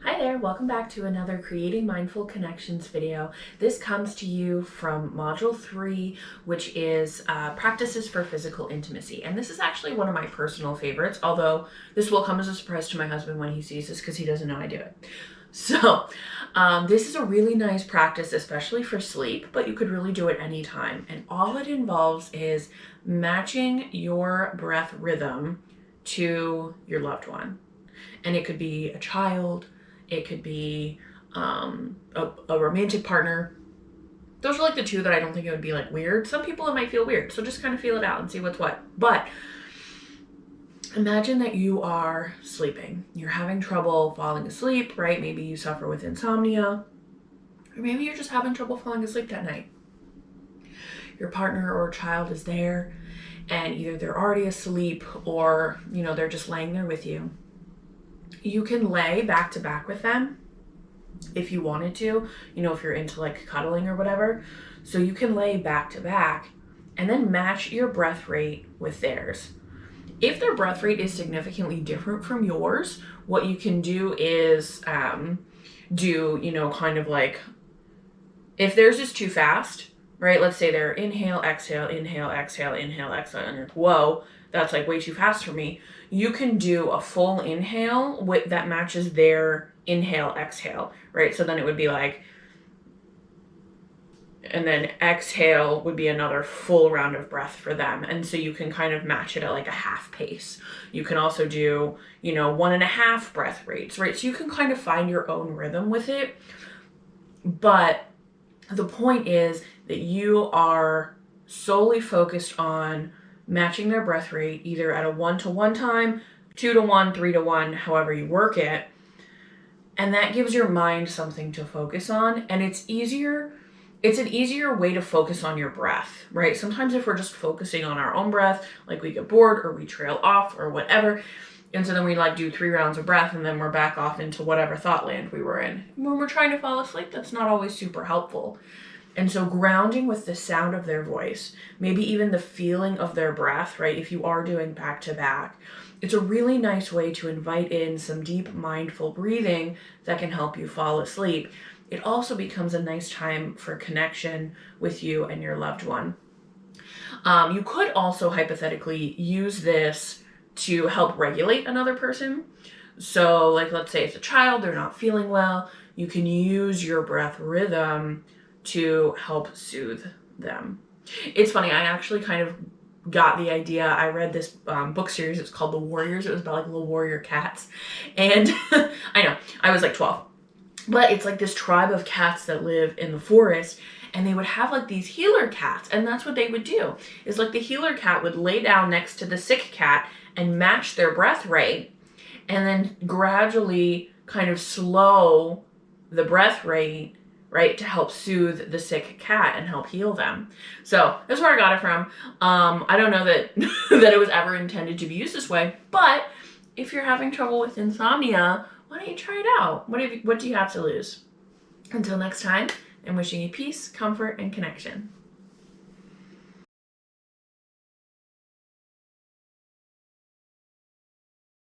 Hi there, welcome back to another Creating Mindful Connections video. This comes to you from Module 3, which is Practices for Physical Intimacy. And this is actually one of my personal favorites, although this will come as a surprise to my husband when he sees this because he doesn't know I do it. So this is a really nice practice, especially for sleep, but you could really do it anytime. And all it involves is matching your breath rhythm to your loved one. And it could be a child, it could be a romantic partner. Those are like the two that I don't think it would be like weird. Some people it might feel weird, so just kind of feel it out and see what's what. But imagine that you are sleeping. You're having trouble falling asleep, right? Maybe you suffer with insomnia, or maybe you're just having trouble falling asleep that night. Your partner or child is there, and either they're already asleep or, they're just laying there with you. You can lay back to back with them if you wanted to, if you're into like cuddling or whatever. So you can lay back to back and then match your breath rate with theirs. If their breath rate is significantly different from yours, what you can do is kind of like, if theirs is too fast, right? Let's say they're inhale, exhale, inhale, exhale, inhale, exhale, and you're like, whoa, that's like way too fast for me. You can do a full inhale that matches their inhale, exhale, right? So then it would be like, and then exhale would be another full round of breath for them. And so you can kind of match it at like a half pace. You can also do, 1.5 breath rates, right? So you can kind of find your own rhythm with it. But the point is that you are solely focused on matching their breath rate, either at a 1-to-1 time, 2-to-1, 3-to-1, however you work it. And that gives your mind something to focus on. And it's an easier way to focus on your breath, right? Sometimes if we're just focusing on our own breath, like we get bored or we trail off or whatever. And so then we like do 3 rounds of breath and then we're back off into whatever thought land we were in. When we're trying to fall asleep, that's not always super helpful. And so grounding with the sound of their voice, maybe even the feeling of their breath, right? If you are doing back to back, it's a really nice way to invite in some deep mindful breathing that can help you fall asleep. It also becomes a nice time for connection with you and your loved one. You could also hypothetically use this to help regulate another person. So like, let's say it's a child, they're not feeling well. You can use your breath rhythm to help soothe them. It's funny, I actually kind of got the idea. I read this book series. It's called The Warriors. It was about like little warrior cats. And I know, I was like 12. But it's like this tribe of cats that live in the forest. And they would have like these healer cats. And that's what they would do. Is like the healer cat would lay down next to the sick cat and match their breath rate. And then gradually kind of slow the breath rate, right, to help soothe the sick cat and help heal them. So that's where I got it from. I don't know that that it was ever intended to be used this way, but if you're having trouble with insomnia, why don't you try it out? What do you have to lose? Until next time, I'm wishing you peace, comfort, and connection.